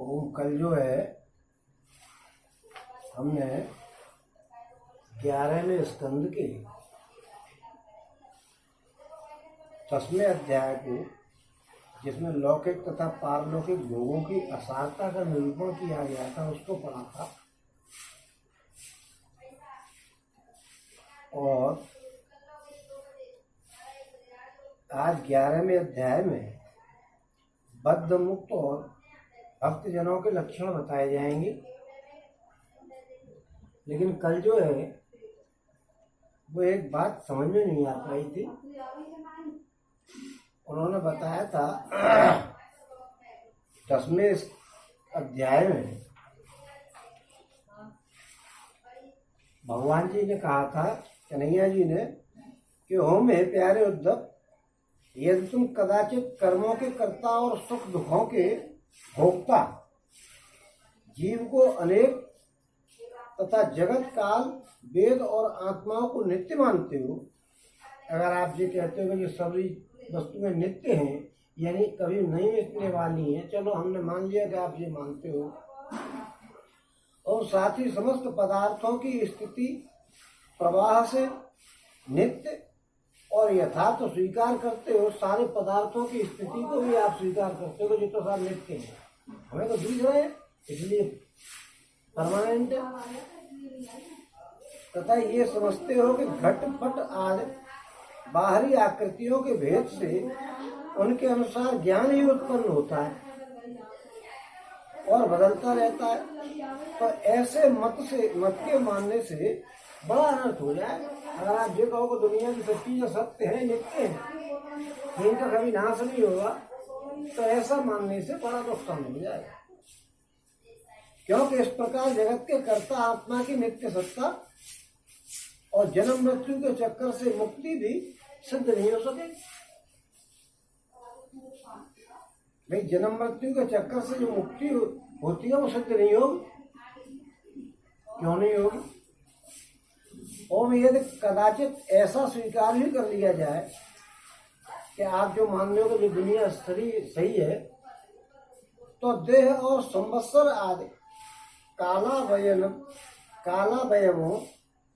कल जो है हमने 11वें स्कंद के 10वें अध्याय को, जिसमें लौकिक तथा पारलौकिक भोगों की असारता का निरूपण किया गया था, उसको पढ़ा था। और आज 11वें अध्याय में बद्ध मुक्त और भक्तजनों के लक्षण बताए जाएंगे। लेकिन कल जो है वो एक बात समझ में नहीं आ पाई थी। उन्होंने बताया था 10वें अध्याय में भगवान जी ने कहा था, कन्हैया जी ने, कि हो मेरे प्यारे उद्धव, यदि तुम कदाचित कर्मों के कर्ता और सुख दुखों के भोक्ता जीव को अनेक तथा जगत काल वेद और आत्माओं को नित्य मानते हो, अगर आप ये कहते हो कि सभी वस्तुएं नित्य हैं, यानी कभी नहीं मिटने वाली हैं, चलो हमने मान लिया कि आप ये मानते हो, और साथ ही समस्त पदार्थों की स्थिति प्रवाह से नित्य और यथार्थ स्वीकार करते हो, सारे पदार्थों की स्थिति को भी आप स्वीकार करते हो जो तो सब नित्य है, हमें तो दिख रहे हैं, इसलिए परमानेंट है। तथा ये समझते हो कि घटपट आदि बाहरी आकृतियों के भेद से उनके अनुसार ज्ञान ही उत्पन्न होता है और बदलता रहता है। तो ऐसे मत के मानने से बड़ा अनर्थ हो जाए। अगर आप ये कहो कि दुनिया की सब चीजें सत्य है, नित्य है, इनका कभी नाश नहीं होगा, तो ऐसा मानने से बड़ा नुकसान हो जाएगा। क्योंकि इस प्रकार जगत के कर्ता आत्मा की नित्य सत्ता और जन्म मृत्यु के चक्कर से मुक्ति भी सिद्ध नहीं हो सके। भाई, जन्म मृत्यु के चक्कर से जो मुक्ति होती है वो सिद्ध नहीं होगी। क्यों नहीं होगी? और यदि कदाचित ऐसा स्वीकार भी कर लिया जाए कि आप जो मान रहे हो कि दुनिया सही है, तो देह और संवत्सर आदि कालावयवों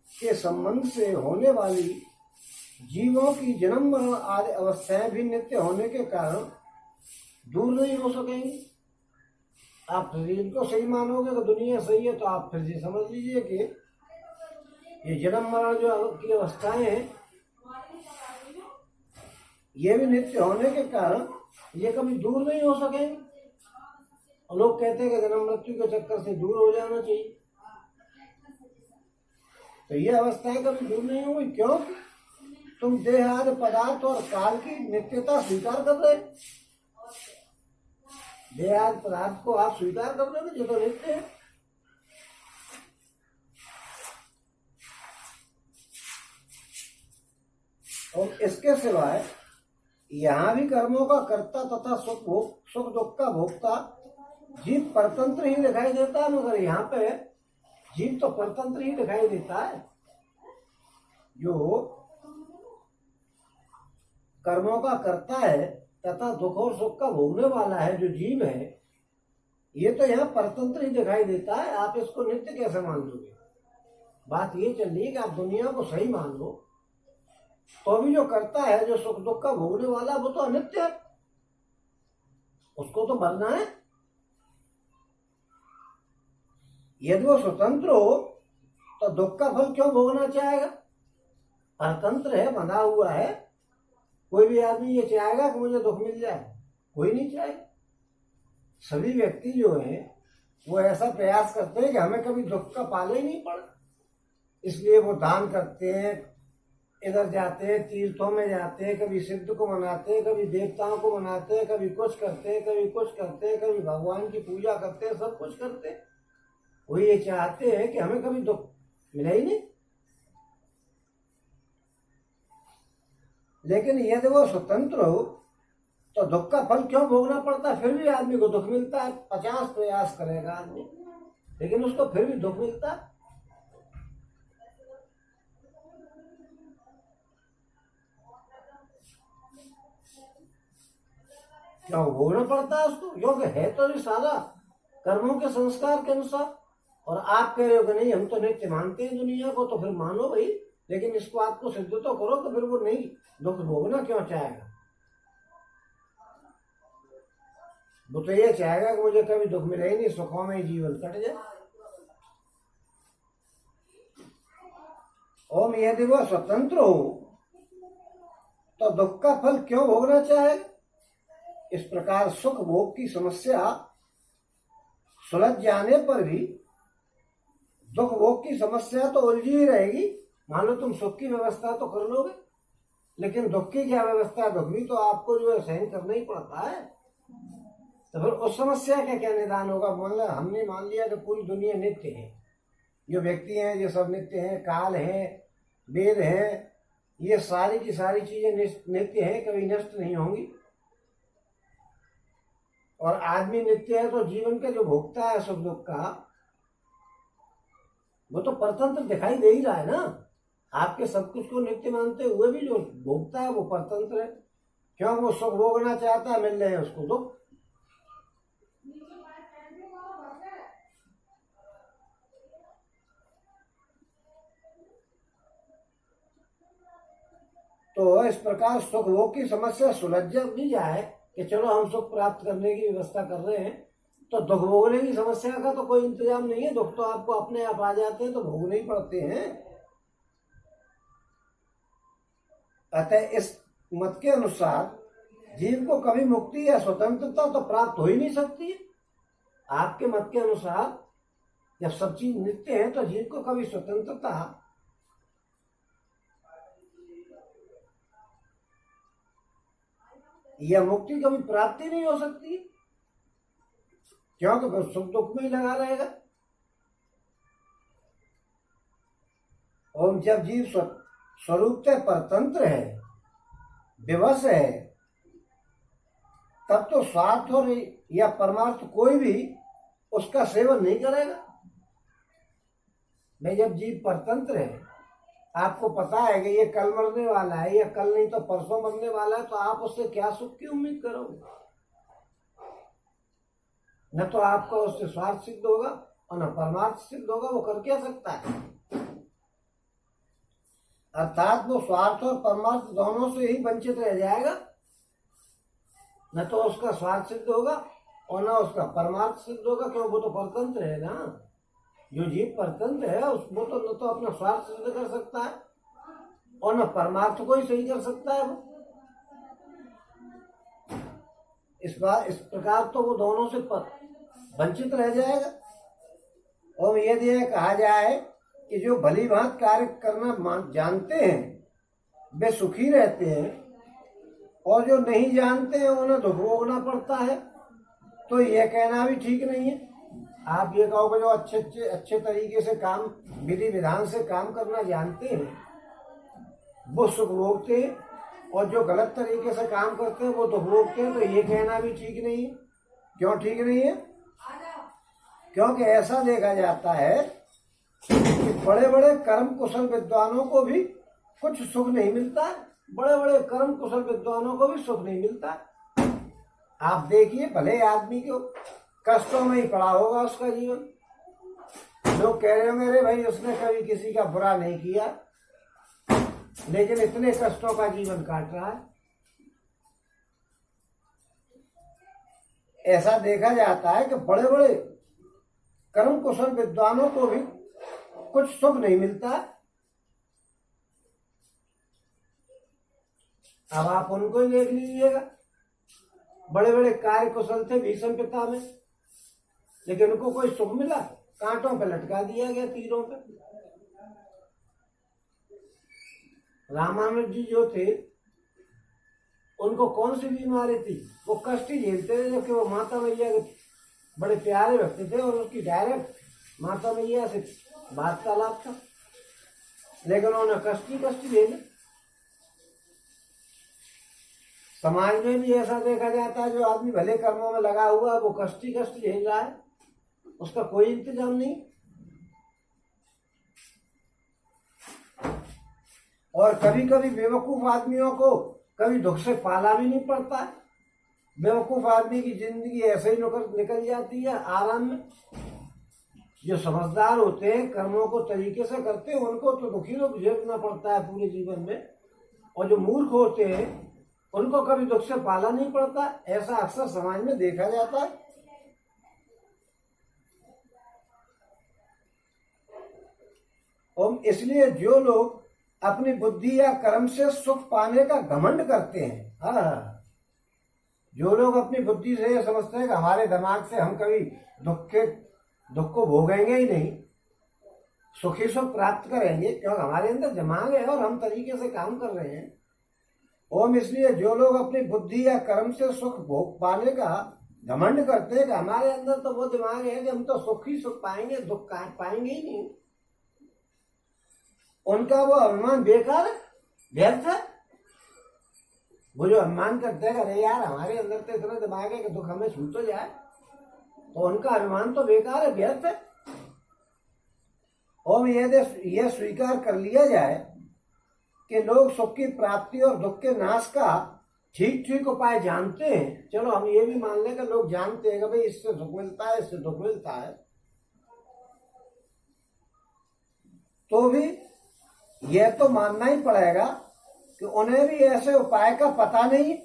के संबंध से होने वाली जीवों की जन्म मरण आदि अवस्थाएं भी नित्य होने के कारण दूर नहीं हो सकेंगी। आप शरीर को सही मानोगे तो दुनिया सही है, तो आप फिर से समझ लीजिए कि ये जन्म मरण जो की अवस्थाएं हैं, ये भी नित्य होने के कारण ये कभी दूर नहीं हो सकेंगे। और लोग कहते हैं कि जन्म मृत्यु के चक्कर से दूर हो जाना चाहिए, तो ये अवस्थाएं कभी दूर नहीं होगी। क्यों? तुम देह आदि पदार्थ और काल की नित्यता स्वीकार कर रहे, देह आदि पदार्थ को आप स्वीकार कर रहे हो जो तो नित्य है। और इसके सिवाय यहाँ भी कर्मों का कर्ता तथा सुख दुख का भोक्ता जीव परतंत्र ही दिखाई देता है, मगर यहाँ पे जीव तो परतंत्र ही दिखाई देता है। जो कर्मों का कर्ता है तथा दुख और सुख का भोगने वाला है, जो जीव है, ये तो यहाँ परतंत्र ही दिखाई देता है। आप इसको नित्य कैसे मान लोगे? बात ये चल रही है कि आप दुनिया को सही मान लो, तो भी जो करता है, जो सुख दुख का भोगने वाला, वो तो अनित्य है, उसको तो मरना है। यदि वो स्वतंत्र हो तो दुख का फल क्यों भोगना चाहेगा? परतंत्र है, बंधा हुआ है। कोई भी आदमी ये चाहेगा कि मुझे दुख मिल जाए? कोई नहीं चाहेगा। सभी व्यक्ति जो हैं वो ऐसा प्रयास करते हैं कि हमें कभी दुख का पाले ही नहीं पड़ा, इसलिए वो दान करते हैं, इधर जाते हैं, तीर्थों में जाते हैं, कभी सिद्ध को मनाते हैं, कभी देवताओं को मनाते हैं, कभी कुछ करते हैं, कभी कुछ करते हैं, कभी भगवान की पूजा करते हैं, सब कुछ करते हैं। वो ये चाहते हैं कि हमें कभी दुख मिला ही नहीं। लेकिन यदि वो स्वतंत्र हो तो दुख का फल क्यों भोगना पड़ता है? फिर भी आदमी को दुख मिलता है। 50 प्रयास करेगा आदमी, लेकिन उसको फिर भी दुख मिलता है। क्यों भोगना पड़ता है उसको? क्योंकि है तो ये सारा कर्मों के संस्कार के अनुसार। और आप कह रहे हो कि नहीं हम तो नित्य मानते हैं दुनिया को, तो फिर मानो भाई, लेकिन इस बात को सिद्ध तो करो कि फिर वो नहीं दुख भोगना क्यों चाहेगा। वो तो ये चाहेगा कि मुझे कभी दुख मिले ही नहीं, सुखों में ही जीवन कट जाए। ओम यदि वह स्वतंत्र हो तो दुख का फल क्यों भोगना चाहे। इस प्रकार सुख भोग की समस्या सुलझ जाने पर भी दुख भोग की समस्या तो उलझी ही रहेगी। मान लो तुम सुख की व्यवस्था तो कर लोगे, लेकिन दुख की क्या व्यवस्था, दुख भी तो आपको जो है सहन करना ही पड़ता है। तो फिर उस समस्या का क्या निदान होगा। मतलब हमने मान लिया कि पूरी दुनिया नित्य है, जो व्यक्ति हैं ये सब नित्य हैं, काल है, वेद है, ये सारी की सारी चीजें नित्य हैं, कभी नष्ट नहीं होंगी। और आदमी नित्य है तो जीवन का जो भोगता है सुख दुख का, वो तो परतंत्र दिखाई दे ही रहा है ना। आपके सब कुछ को नित्य मानते हुए भी जो भोगता है वो परतंत्र है, क्यों वो सुख भोगना चाहता है, मिल रहे हैं उसको दुख। तो इस प्रकार सुख भोग की समस्या सुलझ भी जाए कि चलो हम सुख प्राप्त करने की व्यवस्था कर रहे हैं, तो दुख भोगने की समस्या का तो कोई इंतजाम नहीं है। दुख तो आपको अपने आप आ जाते हैं, तो भोगने ही पड़ते हैं। अतः इस मत के अनुसार जीव को कभी मुक्ति या स्वतंत्रता तो प्राप्त हो ही नहीं सकती। आपके मत के अनुसार जब सब चीज नित्य है तो जीव को कभी स्वतंत्रता या मुक्ति कभी प्राप्ति नहीं हो सकती, क्योंकि तो सुख दुख में ही लगा रहेगा। और जब जीव स्वरूपतः परतंत्र है, विवश है, तब तो स्वार्थ और या परमार्थ कोई भी उसका सेवन नहीं करेगा। मैं जब जीव परतंत्र है, आपको पता है कि ये कल मरने वाला है या कल नहीं तो परसों मरने वाला है, तो आप उससे क्या सुख की उम्मीद करोगे। न तो आपका उससे स्वार्थ सिद्ध होगा और न परमार्थ सिद्ध होगा। वो कर क्या सकता है। अर्थात वो स्वार्थ और परमार्थ दोनों से ही वंचित रह जाएगा। न तो उसका स्वार्थ सिद्ध होगा और न उसका परमार्थ सिद्ध होगा, क्यों वो तो परतंत्र है ना। जो जीव परतंत्र है उसको तो न तो अपना स्वार्थ सिद्ध कर सकता है और न परमार्थ को ही सही कर सकता है वो। इस प्रकार तो वो दोनों से वंचित रह जाएगा। और यदि यह कहा जाए कि जो भली भांति कार्य करना जानते हैं वे सुखी रहते हैं, और जो नहीं जानते हैं उन्हें दुख भोगना पड़ता है, तो यह कहना भी ठीक नहीं है। आप ये कहोगे जो अच्छे तरीके से काम विधि विधान से काम करना जानते हैं वो सुख भोगते हैं, और जो गलत तरीके से काम करते हैं वो दुख भोगते हैं, तो ये कहना भी ठीक नहीं है। क्यों ठीक नहीं है। क्योंकि ऐसा देखा जाता है कि बड़े बड़े कर्म कुशल विद्वानों को भी कुछ सुख नहीं मिलता। बड़े बड़े कर्म कुशल विद्वानों को भी सुख नहीं मिलता। आप देखिए, भले आदमी को कष्टों में ही पड़ा होगा उसका जीवन। लोग कह रहे होंगे अरे भाई उसने कभी किसी का बुरा नहीं किया, लेकिन इतने कष्टों का जीवन काट रहा है। ऐसा देखा जाता है कि बड़े बड़े कर्म कुशल विद्वानों को भी कुछ सुख नहीं मिलता। अब आप उनको ही देख लीजिएगा। बड़े बड़े कार्य कुशल थे भीष्म पिता में, लेकिन उनको कोई सुख मिला। कांटों पे लटका दिया गया, तीरों पे। रामानुज जी जो थे उनको कौन सी बीमारी थी, वो कष्ट ही झेलते थे, जबकि वो माता मैया के बड़े प्यारे भक्त थे और उसकी डायरेक्ट माता मैया से वार्तालाप था, लेकिन उन्होंने कष्ट ही कष्ट झेले। समाज में भी ऐसा देखा जाता है, जो आदमी भले कर्मों में लगा हुआ है वो कष्ट ही कष्ट झेल रहा है, उसका कोई इंतजाम नहीं। और कभी कभी बेवकूफ आदमियों को कभी दुख से पाला भी नहीं पड़ता है। बेवकूफ आदमी की जिंदगी ऐसे ही निकल जाती है आराम में। जो समझदार होते हैं, कर्मों को तरीके से करते हैं, उनको तो दुखी दुख झेलना पड़ता है पूरे जीवन में। और जो मूर्ख होते हैं उनको कभी दुख से पाला नहीं पड़ता। ऐसा अक्सर समाज में देखा जाता है। और इसलिए जो लोग अपनी बुद्धि या कर्म से सुख पाने का घमंड करते हैं, हाँ, जो लोग अपनी बुद्धि से ये समझते हैं कि हमारे दिमाग से हम कभी दुख को भोगेंगे ही नहीं, सुखी सुख प्राप्त करेंगे, क्योंकि हमारे अंदर दिमाग है और हम तरीके से काम कर रहे हैं। ओम इसलिए जो लोग अपनी बुद्धि या कर्म से सुख भोग पाने का घमंड करते हैं कि हमारे अंदर तो वो दिमाग है कि हम तो सुख ही सुख पाएंगे, दुख पाएंगे ही नहीं, उनका वो अभिमान बेकार है, व्यर्थ है। वो जो अभिमान करते हैं अरे यार हमारे अंदर तो इतना दिमाग है कि दुख हमें छू तो जाए, तो उनका अभिमान तो बेकार है, व्यर्थ है। और यह स्वीकार कर लिया जाए कि लोग सुख की प्राप्ति और दुख के नाश का ठीक ठीक उपाय जानते हैं। चलो हम ये भी मान लें कि लोग जानते हैं कि भाई इससे सुख मिलता है, इससे दुख मिलता है, तो भी यह तो मानना ही पड़ेगा कि उन्हें भी ऐसे उपाय का पता नहीं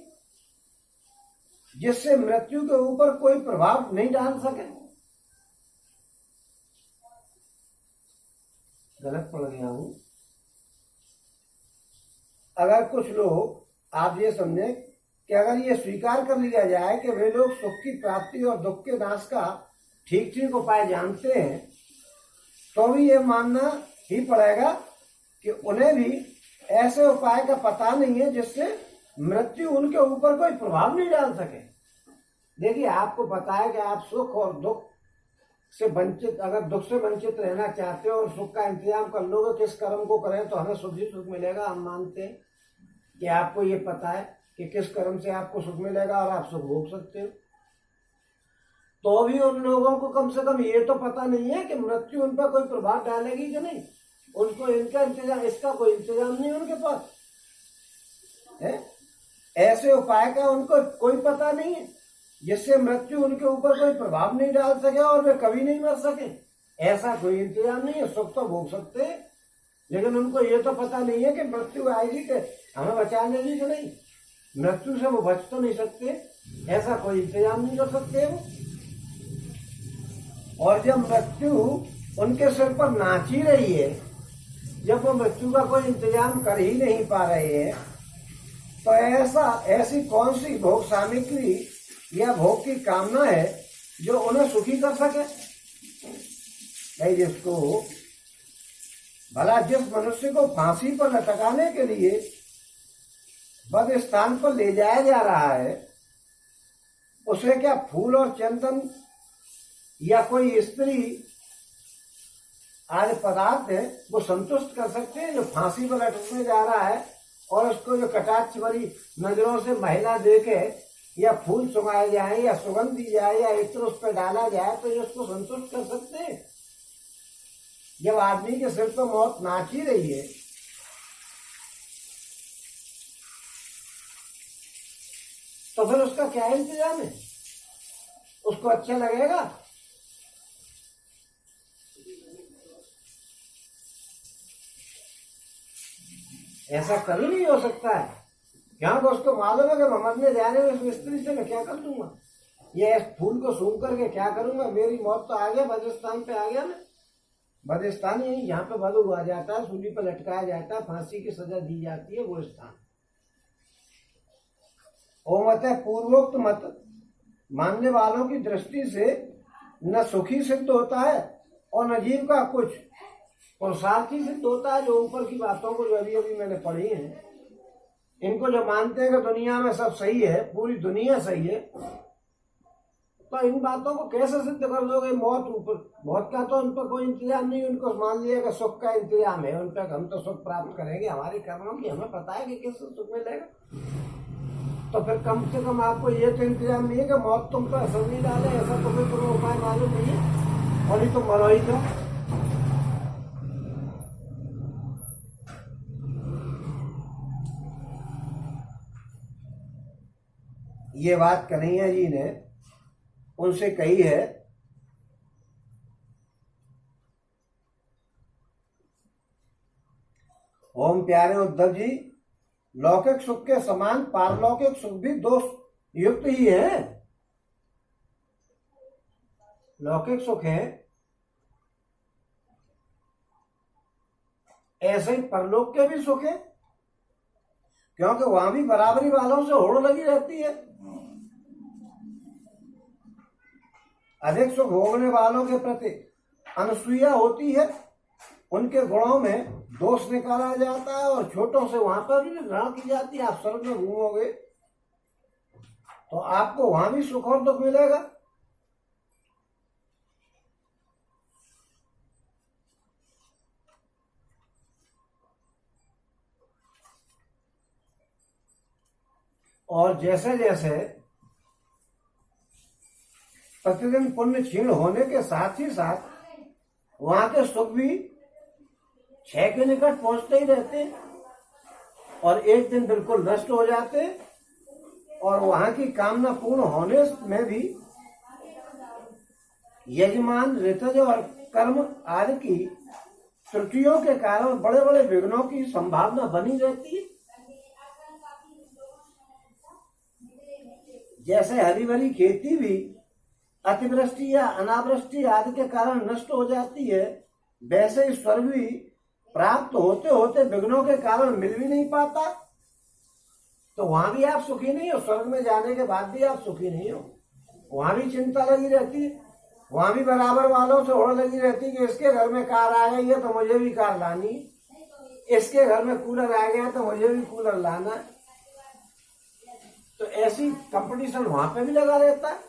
जिससे मृत्यु के ऊपर कोई प्रभाव नहीं डाल सके। गलत पढ़ गया हूं। अगर कुछ लोग, आप ये समझे कि अगर ये स्वीकार कर लिया जाए कि वे लोग सुख की प्राप्ति और दुख के नाश का ठीक ठीक उपाय जानते हैं, तो भी ये मानना ही पड़ेगा कि उन्हें भी ऐसे उपाय का पता नहीं है जिससे मृत्यु उनके ऊपर कोई प्रभाव नहीं डाल सके। देखिए, आपको पता है कि आप सुख और दुख से वंचित, अगर दुख से वंचित रहना चाहते हो और सुख का इंतजाम कर लोगे, किस कर्म को करें तो हमें सुख ही सुख मिलेगा। हम मानते हैं कि आपको ये पता है कि किस कर्म से आपको सुख मिलेगा और आप सुख भोग सकते हो, तो भी उन लोगों को कम से कम ये तो पता नहीं है कि मृत्यु उन पर कोई प्रभाव डालेगी कि नहीं। उनको इनका इंतजाम, इसका कोई इंतजाम नहीं उनके पास है। ऐसे उपाय का उनको कोई पता नहीं है जिससे मृत्यु उनके ऊपर कोई प्रभाव नहीं डाल सके और वे कभी नहीं मर सके। ऐसा कोई इंतजाम नहीं है। सुख तो भोग सकते हैं, लेकिन उनको ये तो पता नहीं है कि मृत्यु आएगी कि हमें बचा लेगी कि नहीं। मृत्यु से वो बच तो नहीं सकते, ऐसा कोई इंतजाम नहीं कर सकते वो। और जब मृत्यु उनके सिर पर नाच ही रही है, जब वो मृत्यु का कोई इंतजाम कर ही नहीं पा रहे हैं, तो ऐसी कौन सी भोग सामग्री या भोग की कामना है जो उन्हें सुखी कर सके। भाई जिसको, भला जिस मनुष्य को फांसी पर लटकाने के लिए बद स्थान पर ले जाया जा रहा है, उसे क्या फूल और चंदन या कोई स्त्री आदि पदार्थ है वो संतुष्ट कर सकते हैं। जो फांसी पर लटकने जा रहा है और उसको जो कटाक्ष भरी नजरों से महिला देखे या फूल सुंघाए जाए या सुगंध दी जाए या इत्र उस पर डाला जाए, तो ये उसको संतुष्ट कर सकते हैं। जब आदमी के सिर पर मौत नाच ही रही है, तो फिर उसका क्या इंतजाम है? उसको अच्छा लगेगा? ऐसा कभी नहीं हो सकता है। क्योंकि उसको मालूम है कि मरने जा रहे हो, इस स्त्री से मैं क्या कर दूंगा, ये इस फूल को सूंघ करके क्या करूंगा, मेरी मौत तो आ गया, बदस्थान पे आ गया मैं। बदस्थान यही जहाँ पे बलू हुआ जाता है, सूली पर लटकाया जाता है, फांसी की सजा दी जाती है, वो स्थान। ओ मत है पूर्वोक्त मत मानने वालों की दृष्टि से न सुखी सिद्ध होता है और न जीव का कुछ पुरुषार्थी सिद्ध होता है। जो ऊपर की बातों को जो अभी अभी मैंने पढ़ी है, इनको जो मानते हैं कि दुनिया में सब सही है, पूरी दुनिया सही है, तो इन बातों को कैसे सिद्ध कर लोगे? मौत का तो उन पर कोई इंतजाम नहीं। उनको मान लिया कि सुख का इंतजाम है उन पर, हम तो सुख प्राप्त करेंगे हमारे कर्मों की, हमें पता है कि किससे सुख मिलेगा। तो फिर कम से कम आपको ये तो इंतजाम नहीं है कि मौत तुम पर असर नहीं डाले, ऐसा तो कोई तुम्हें उपाय मालूम नहीं है, और ही तुम मरो ही तो। ये बात कन्हैया जी ने उनसे कही है। ओम प्यारे उद्धव जी, लौकिक सुख के समान पारलौकिक सुख भी दोष युक्त ही है। लौकिक सुख है, ऐसे ही परलोक के भी सुख है, क्योंकि वहां भी बराबरी वालों से होड़ लगी रहती है। अधिक सुख भोगने वालों के प्रति अनसूया होती है, उनके गुणों में दोष निकाला जाता है और छोटों से वहां पर भी घृणा की जाती है। आप स्वर्ग में घूमोगे तो आपको वहां भी सुख और दुख मिलेगा। और जैसे जैसे प्रतिदिन पुण्य क्षीण होने के साथ ही साथ वहां के सुख भी क्षय के निकट पहुंचते ही रहते और एक दिन बिल्कुल नष्ट हो जाते, और वहां की कामना पूर्ण होने में भी यजमान, ऋतज और कर्म आदि की त्रुटियों के कारण बड़े बड़े विघ्नों की संभावना बनी रहती है। जैसे हरी भरी खेती भी अतिवृष्टि या अनावृष्टि आदि के कारण नष्ट हो जाती है, वैसे ही स्वर्ग भी प्राप्त होते होते विघ्नों के कारण मिल भी नहीं पाता। तो वहां भी आप सुखी नहीं हो, स्वर्ग में जाने के बाद भी आप सुखी नहीं हो। वहां भी चिंता लगी रहती है, वहां भी बराबर वालों से होड़ लगी रहती है कि इसके घर में कार आ गई है तो मुझे भी कार लानी, इसके घर में कूलर आ गया तो मुझे भी कूलर लाना। तो ऐसी कंपटीशन वहां पे भी लगा रहता है।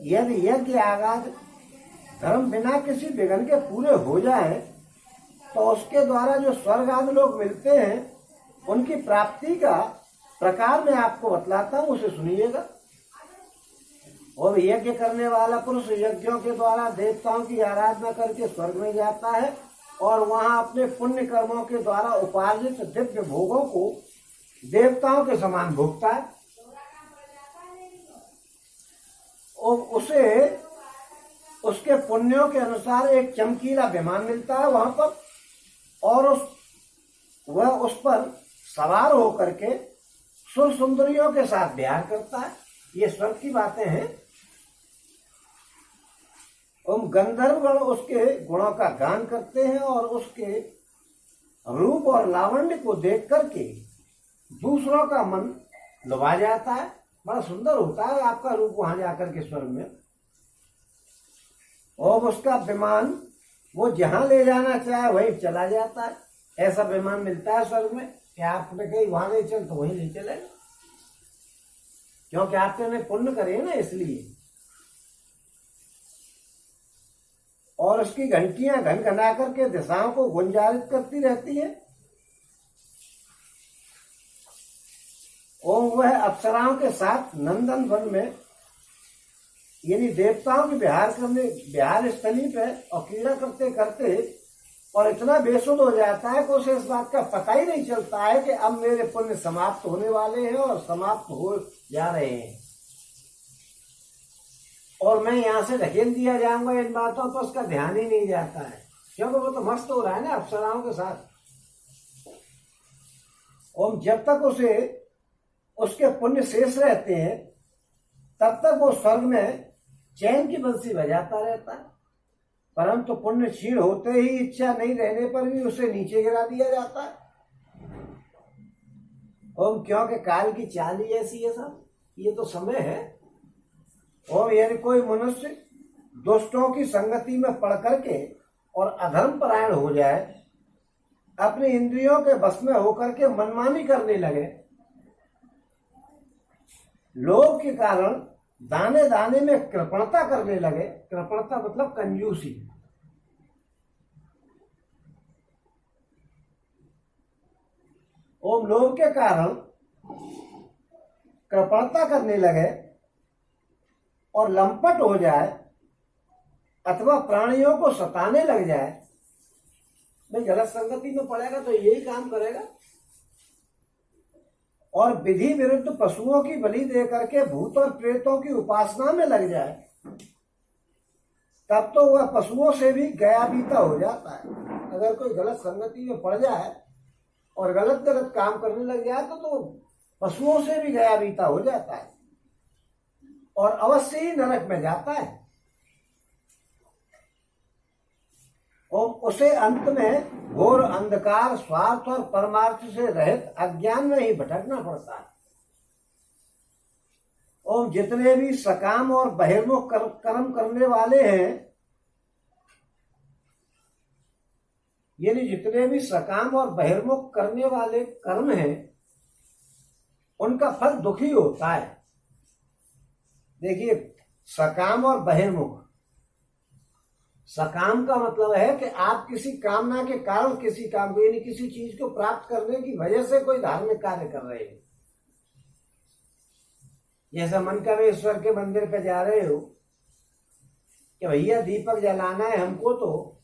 यदि यज्ञ आगाज धर्म बिना किसी विघ्न के पूरे हो जाए तो उसके द्वारा जो स्वर्ग आदि लोग मिलते हैं उनकी प्राप्ति का प्रकार मैं आपको बतलाता हूं, उसे सुनिएगा। और यज्ञ करने वाला पुरुष यज्ञों के द्वारा देवताओं की आराधना करके स्वर्ग में जाता है और वहां अपने पुण्य कर्मों के द्वारा उपार्जित दिव्य भोगों को देवताओं के समान भोगता है। और उसे उसके पुण्यों के अनुसार एक चमकीला विमान मिलता है वहां पर, और वह उस पर सवार होकर के सुर सुंदरियों के साथ विहार करता है। ये स्वर्ग की बातें हैं। गंधर्वगण उसके गुणों का गान करते हैं और उसके रूप और लावण्य को देख करके दूसरों का मन लुभा जाता है। बड़ा सुंदर होता है आपका रूप वहां जाकर के स्वर्ग में। और उसका विमान वो जहां ले जाना चाहे वहीं चला जाता है। ऐसा विमान मिलता है स्वर्ग में कि आपने कहीं वहां ले चल तो वहीं ले चलेगा, क्योंकि आपने पुण्य करे ना, इसलिए। और उसकी घंटियां घनघना करके दिशाओं को गुंजारित करती रहती है। और वह अप्सराओं के साथ नंदन वन में यानी देवताओं के विहार स्थली पे और क्रीड़ा करते करते और इतना बेसुध हो जाता है कि उसे इस बात का पता ही नहीं चलता है कि अब मेरे पुण्य समाप्त होने वाले हैं और समाप्त हो जा रहे हैं और मैं यहाँ से ढकेल दिया जाऊंगा। इन बातों पर उसका ध्यान ही नहीं जाता है, क्योंकि वो तो मस्त हो रहा है ना अप्सराओं के साथ। और जब तक उसे उसके पुण्य शेष रहते हैं तब तक वो स्वर्ग में चैन की बंसी बजाता रहता है, परंतु पुण्य क्षीण होते ही इच्छा नहीं रहने पर भी उसे नीचे गिरा दिया जाता है। और क्योंकि काल की चाल ही ऐसी है साहब, ये तो समय है। और यदि कोई मनुष्य दुष्टों की संगति में पड़ करके और अधर्म परायण हो जाए, अपनी इंद्रियों के बस में होकर के मनमानी करने लगे, लोभ के कारण दाने दाने में कृपणता करने लगे। कृपणता मतलब कंजूसी। और लोभ के कारण कृपणता करने लगे और लंपट हो जाए अथवा प्राणियों को सताने लग जाए, भाई गलत संगति में पड़ेगा तो यही काम करेगा। और विधि विरुद्ध पशुओं की बलि दे करके भूत और प्रेतों की उपासना में लग जाए, तब तो वह पशुओं से भी गया बीता हो जाता है। अगर कोई गलत संगति में पड़ जाए और गलत गलत काम करने लग जाए तो पशुओं से भी गया बीता हो जाता है और अवश्य ही नरक में जाता है। और उसे अंत में घोर अंधकार, स्वार्थ और परमार्थ से रहित अज्ञान में ही भटकना पड़ता है। और जितने भी सकाम और बहिर्मुख कर्म करने वाले हैं, यानी जितने भी सकाम और बहिर्मुख करने वाले कर्म हैं, उनका फल दुखी होता है। देखिए, सकाम और बहिर्मुख, सकाम का मतलब है कि आप किसी कामना के कारण किसी काम को, यानी किसी चीज को प्राप्त करने की वजह से कोई धार्मिक कार्य कर रहे हैं। जैसे मनकामेश्वर के मंदिर पे जा रहे हो कि भैया दीपक जलाना है हमको तो,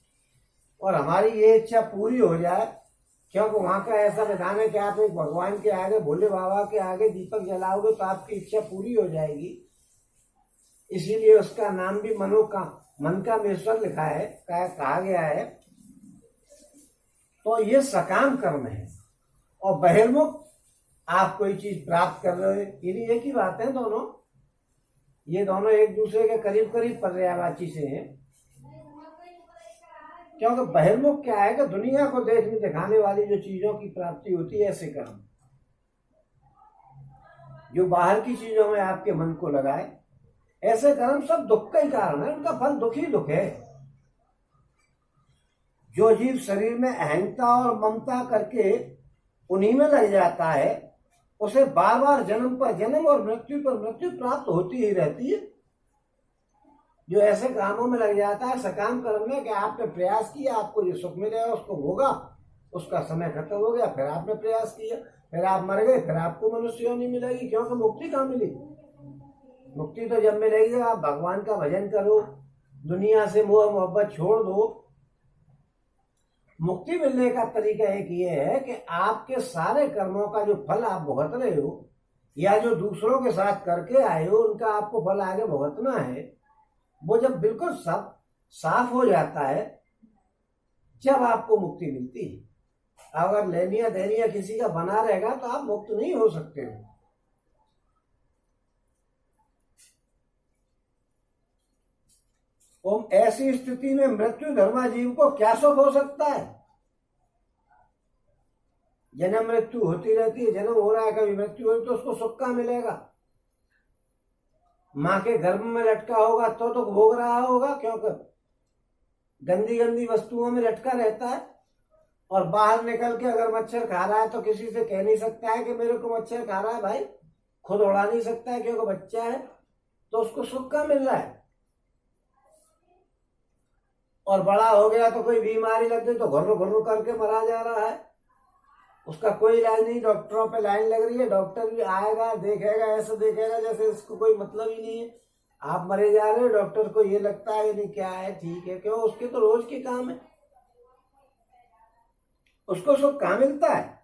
और हमारी ये इच्छा पूरी हो जाए, क्योंकि वहां का ऐसा विधान है कि आप एक भगवान के आगे, भोले बाबा के आगे दीपक जलाओगे तो आपकी इच्छा पूरी हो जाएगी। इसीलिए उसका नाम भी मनकामेश्वर लिखा है, कहा गया है। तो ये सकाम कर्म है। और बहिर्मुख, आप कोई चीज प्राप्त कर रहे हो, ये एक ही बात है दोनों। ये दोनों एक दूसरे के करीब करीब पर्यायवाची से हैं। क्योंकि बहिर्मुख क्या है कि दुनिया को देखने दिखाने वाली जो चीजों की प्राप्ति होती है, ऐसे कर्म जो बाहर की चीजों में आपके मन को लगाए, ऐसे कर्म सब दुख का ही कारण है, उनका फल दुख ही दुख है। जो जीव शरीर में अहंता और ममता करके उन्हीं में लग जाता है, उसे बार बार जन्म पर जन्म और मृत्यु पर मृत्यु प्राप्त होती ही रहती है। जो ऐसे कामों में लग जाता है सकाम कर्म में कि आपने प्रयास किया, आपको जो सुख मिलेगा उसको होगा, उसका समय खत्म हो गया, फिर आपने प्रयास किया, फिर आप मर गए, फिर आपको मनुष्य योनि मिलेगी। क्योंकि मुक्ति कहाँ मिलेगी? मुक्ति तो जब मिलेगी जब आप भगवान का भजन करो, दुनिया से मोह मोहब्बत छोड़ दो। मुक्ति मिलने का तरीका एक ये है कि आपके सारे कर्मों का जो फल आप भुगत रहे हो, या जो दूसरों के साथ करके आए हो, उनका आपको फल आगे भुगतना है, वो जब बिल्कुल सब साफ हो जाता है, जब आपको मुक्ति मिलती है। अगर लेनिया देनिया किसी का बना रहेगा तो आप मुक्त नहीं हो सकते हो। तो ऐसी स्थिति में मृत्यु धर्मा जीव को क्या सुख हो सकता है? जन्म मृत्यु होती रहती है, जन्म हो रहा है, कभी मृत्यु हो तो उसको सुख कहाँ मिलेगा? माँ के गर्भ में लटका होगा तो भोग रहा होगा, क्योंकि गंदी गंदी वस्तुओं में लटका रहता है। और बाहर निकल के अगर मच्छर खा रहा है तो किसी से कह नहीं सकता है कि मेरे को मच्छर खा रहा है, भाई खुद उड़ा नहीं सकता है क्योंकि बच्चा है, तो उसको सुख कहाँ मिल रहा है? और बड़ा हो गया तो कोई बीमारी लग गई तो घुर्र घुर्र करके मरा जा रहा है, उसका कोई इलाज नहीं, डॉक्टरों पे लाइन लग रही है, डॉक्टर भी आएगा देखेगा, ऐसे देखेगा जैसे इसको कोई मतलब ही नहीं है। आप मरे जा रहे हो, डॉक्टर को ये लगता है नहीं क्या है, ठीक है, क्यों? उसके तो रोज के काम है, उसको सुख कहाँ मिलता है?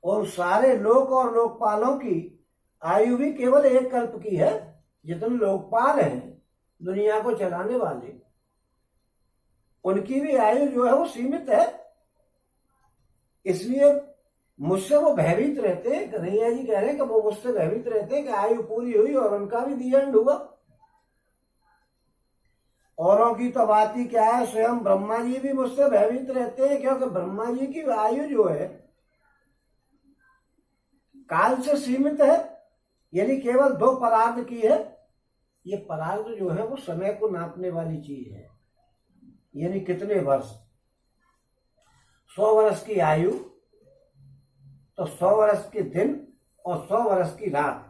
और सारे लोक और लोकपालों की आयु भी केवल एक कल्प की है। जितने लोकपाल हैं दुनिया को चलाने वाले, उनकी भी आयु जो है वो सीमित है। इसलिए मुझसे वो भयभीत रहते हैं। कन्हैया जी कह रहे हैं कि वो मुझसे भयभीत रहते हैं कि आयु पूरी हुई और उनका भी दी एंड हुआ। औरों की तो बात ही क्या है, स्वयं ब्रह्मा जी भी मुझसे भयभीत रहते हैं, क्योंकि ब्रह्मा जी की आयु जो है काल से सीमित है, यानी केवल 2 परार्ध की है। ये परार्ध जो है वो समय को नापने वाली चीज है, यानी कितने वर्ष। 100 वर्ष की आयु तो 100 वर्ष के दिन और 100 वर्ष की रात,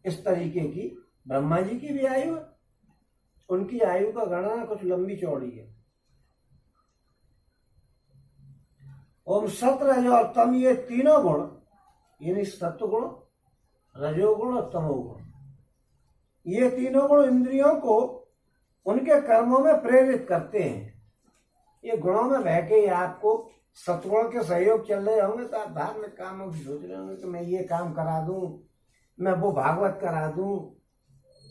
इस तरीके की ब्रह्मा जी की भी आयु है। उनकी आयु का गणना कुछ लंबी चौड़ी है। ओम सत रज और तम, ये तीनों गुण, यानी सत्वगुण, रजोगुण और तमोगुण, ये तीनों गुण इंद्रियों को उनके कर्मों में प्रेरित करते हैं। ये गुणों में बह के ही आपको सत्गुण के सहयोग चल रहे होंगे तो आप धार्मिक कामों की सोच रहे होंगे कि मैं ये काम करा दूं, मैं वो भागवत करा दूं,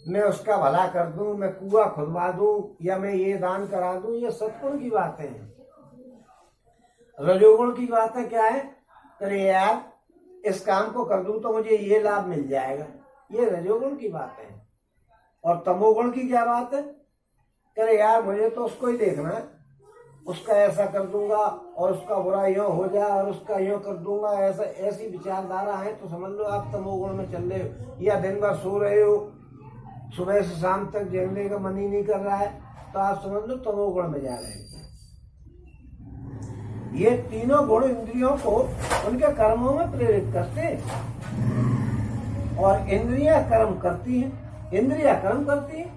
मैं उसका भला कर दूं, मैं कुआं खुदवा दूं, या मैं ये दान करा दूं। ये सत्गुण की बातें हैं। रजोगुण की बातें क्या है? अरे यार इस काम को कर दूं तो मुझे ये लाभ मिल जाएगा, ये रजोगुण की बात है। और तमोगुण की क्या बात है? अरे यार मुझे तो उसको ही देखना है, उसका ऐसा कर दूंगा और उसका बुरा यूं हो जाए और उसका यूं कर दूंगा, ऐसा ऐसी विचारधारा है तो समझ लो आप तमोगुण में चल रहे हो। या दिन भर सो रहे हो, सुबह से शाम तक जगने का मन ही नहीं कर रहा है, तो आप समझ लो तमोगुण में जा रहे हो। ये तीनों गुण इंद्रियों को उनके कर्मों में प्रेरित करते हैं और इंद्रियां कर्म करती हैं। इंद्रियां कर्म करती हैं।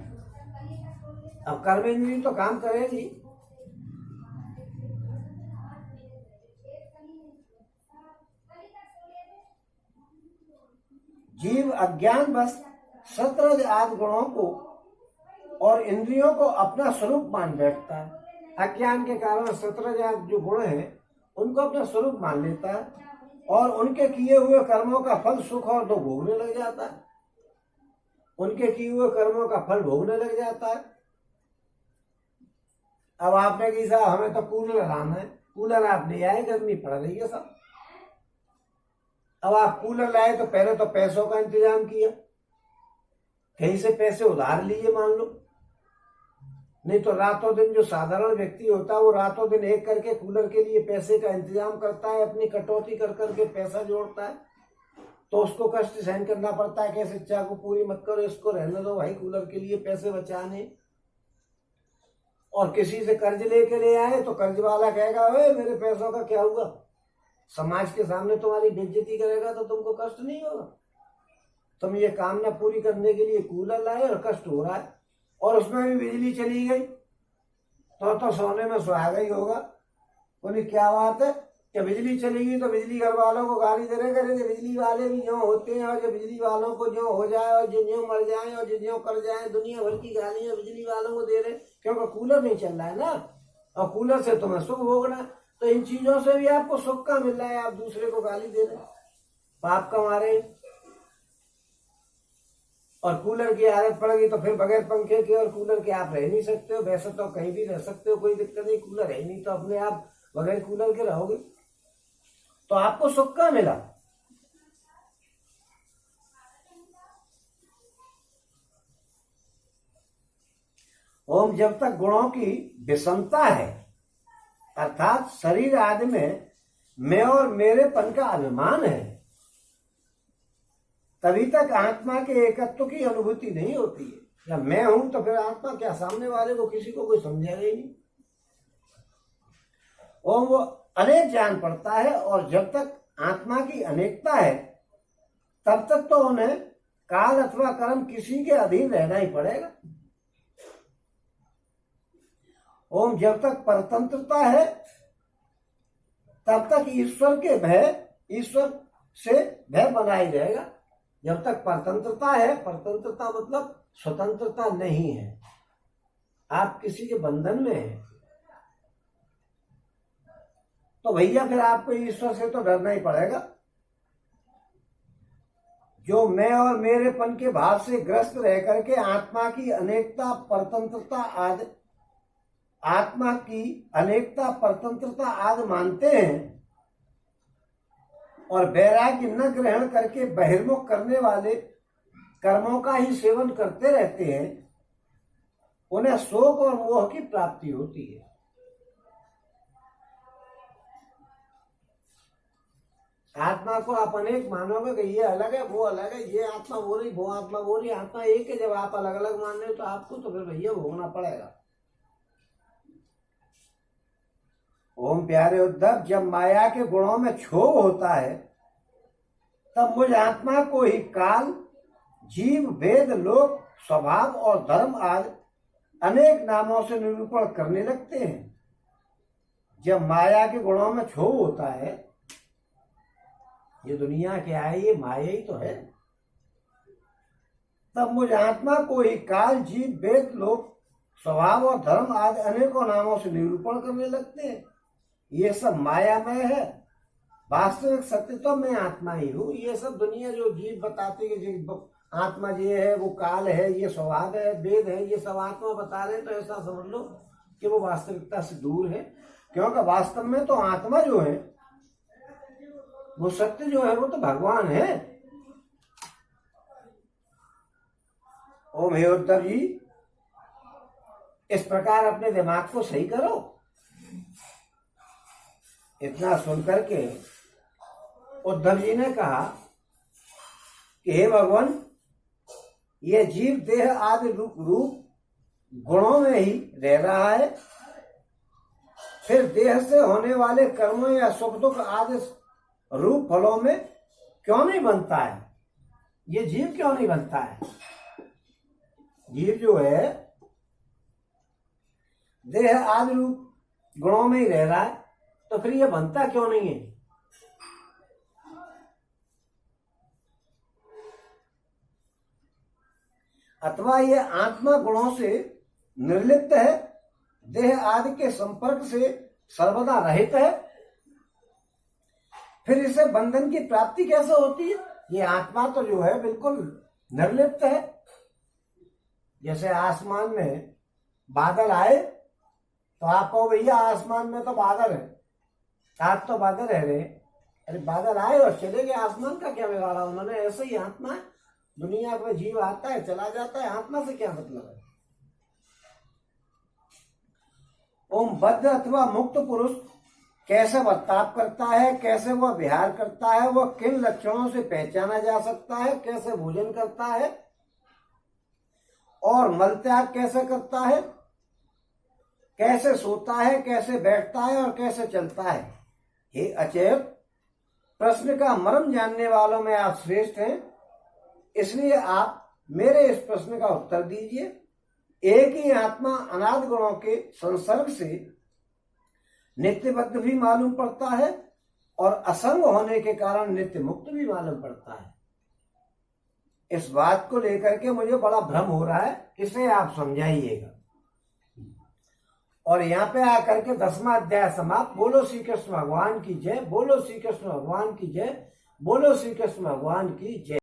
अब कर्म इंद्रिय तो काम करेगी। जीव अज्ञान बस सत्रज आदि गुणों को और इंद्रियों को अपना स्वरूप मान बैठता है। अज्ञान के कारण सत्रज आदि जो गुण हैं उनको अपना स्वरूप मान लेता है और उनके किए हुए कर्मों का फल सुख और दुख भोगने लग जाता है। उनके किए हुए कर्मों का फल भोगने लग जाता है। अब आपने कही साहब हमें तो कूलर लाना है, कूलर आप ले आए, गर्मी पड़ रही है सब। अब आप कूलर लाए तो पहले तो पैसों का इंतजाम किया, कहीं से पैसे उधार लिए मान लो, नहीं तो रातों दिन जो साधारण व्यक्ति होता है वो रातों दिन एक करके कूलर के लिए पैसे का इंतजाम करता है, अपनी कटौती कर करके पैसा जोड़ता है, तो उसको कष्ट सहन करना पड़ता है। कैसे इच्छा को पूरी मत करो, इसको रहने दो भाई, कूलर के लिए पैसे बचाने। और किसी से कर्ज लेके ले आए तो कर्ज वाला कहेगा ओए मेरे पैसों का क्या हुआ, समाज के सामने तुम्हारी बेइज्जती करेगा तो तुमको कष्ट नहीं होगा। तुम ये कामना पूरी करने के लिए कूलर लाए और कष्ट हो रहा है, और उसमें भी बिजली चली गई तो सोने में सुहागा ही होगा। बोली क्या बात है कि बिजली चली गई तो बिजली घर वालों को गाली दे रहे करेंगे, बिजली वाले भी यूं होते हैं, और जो बिजली वालों को जो हो जाए और जो यूं मर जाए और जो यूं कर जाए, दुनिया भर की गालियां बिजली वालों को दे रहे, क्योंकि कूलर नहीं चल रहा है ना, और कूलर से तुम्हें सुख भोगना। तो इन चीजों से भी आपको सुख का मिल रहा है, आप दूसरे को गाली दे रहे, पाप कमा रहे। और कूलर की आदत पड़ गई तो फिर बगैर पंखे के और कूलर के आप रह नहीं सकते हो। वैसे तो कहीं भी रह सकते हो, कोई दिक्कत नहीं, कूलर है नहीं तो अपने आप बगैर कूलर के रहोगे, तो आपको सुख का मिला। ओम जब तक गुणों की विषमता है, अर्थात शरीर आदि में मैं और मेरेपन का अभिमान है, तभी तक आत्मा के एकत्व की अनुभूति नहीं होती है। जब मैं हूं तो फिर आत्मा क्या, सामने वाले को किसी को कोई समझेगा ही नहीं। ओम वो अनेक जान पड़ता है, और जब तक आत्मा की अनेकता है तब तक तो उन्हें काल अथवा कर्म किसी के अधीन रहना ही पड़ेगा। ओम जब तक परतंत्रता है तब तक ईश्वर से भय बना ही रहेगा। जब तक परतंत्रता है, परतंत्रता मतलब स्वतंत्रता नहीं है, आप किसी के बंधन में हैं, तो भैया फिर आपको ईश्वर से तो डरना ही पड़ेगा। जो मैं और मेरेपन के भाव से ग्रस्त रह करके आत्मा की अनेकता परतंत्रता आदि मानते हैं और वैराग्य न ग्रहण करके बहिर्मुख करने वाले कर्मों का ही सेवन करते रहते हैं, उन्हें शोक और मोह की प्राप्ति होती है। आत्मा को आप अनेक मानोगे कि ये अलग है वो अलग है, ये आत्मा वो रही वो आत्मा वो रही, आत्मा एक है। जब आप अलग अलग मान रहे हो तो आपको तो फिर भैया भोगना पड़ेगा। ओम प्यारे उद्धव, जब माया के गुणों में क्षोभ होता है तब मुझ आत्मा को ही काल, जीव, वेद, लोक, स्वभाव और धर्म आदि अनेक नामों से निरूपण करने लगते हैं। जब माया के गुणों में क्षोभ होता है, ये दुनिया क्या है, ये माया ही तो है, तब मुझ आत्मा को ही काल, जीव, वेद, लोक, स्वभाव और धर्म आदि अनेकों नामों से निरूपण करने लगते हैं। ये सब मायामय है, वास्तविक सत्य तो मैं आत्मा ही हूँ। ये सब दुनिया जो जीव बताते हैं आत्मा ये है, वो काल है, ये स्वभाव है, वेद है, ये सब आत्मा बता रहे हैं, तो ऐसा समझ लो कि वो वास्तविकता से दूर है। क्योंकि वास्तव में तो आत्मा जो है, वो सत्य जो है, वो तो भगवान है। ओम हे उद्धव जी, इस प्रकार अपने दिमाग को सही करो। इतना सुनकर के उद्धव जी ने कहा कि हे भगवान, ये जीव देह आदि रूप गुणों में ही रह रहा है, फिर देह से होने वाले कर्मों या सुख दुख आदि रूप फलों में क्यों नहीं बनता है? ये जीव क्यों नहीं बनता है? जीव जो है देह आदि रूप गुणों में ही रह रहा है, तो फिर ये बनता क्यों नहीं है? अथवा ये आत्मा गुणों से निर्लिप्त है, देह आदि के संपर्क से सर्वदा रहित है, फिर इसे बंधन की प्राप्ति कैसे होती है? ये आत्मा तो जो है बिल्कुल निर्लिप्त है। जैसे आसमान में बादल आए तो आप कहो भैया आसमान में तो बादल है, आज तो बादल रह रहे, अरे बादल आए और चले गए, आसमान का क्या बिगाड़ा उन्होंने? ऐसे ही आत्मा है, दुनिया में जीव आता है चला जाता है, आत्मा से क्या मतलब है? ओम बद्ध अथवा मुक्त पुरुष कैसे बर्ताव करता है, कैसे वह विहार करता है, वह किन लक्षणों से पहचाना जा सकता है, कैसे भोजन करता है और मल त्याग कैसे करता है, कैसे सोता है, कैसे बैठता है और कैसे चलता है? हे अचेत, प्रश्न का मर्म जानने वालों में आप श्रेष्ठ हैं, इसलिए आप मेरे इस प्रश्न का उत्तर दीजिए। एक ही आत्मा अनादि गुणों के संसर्ग से नित्यबद्ध भी मालूम पड़ता है और असंग होने के कारण नित्य मुक्त भी मालूम पड़ता है। इस बात को लेकर के मुझे बड़ा भ्रम हो रहा है, इसे आप समझाइएगा। और यहाँ पे आकर के 10वां अध्याय समाप्त। बोलो श्री कृष्ण भगवान की जय, बोलो श्री कृष्ण भगवान की जय, बोलो श्री कृष्ण भगवान की जय।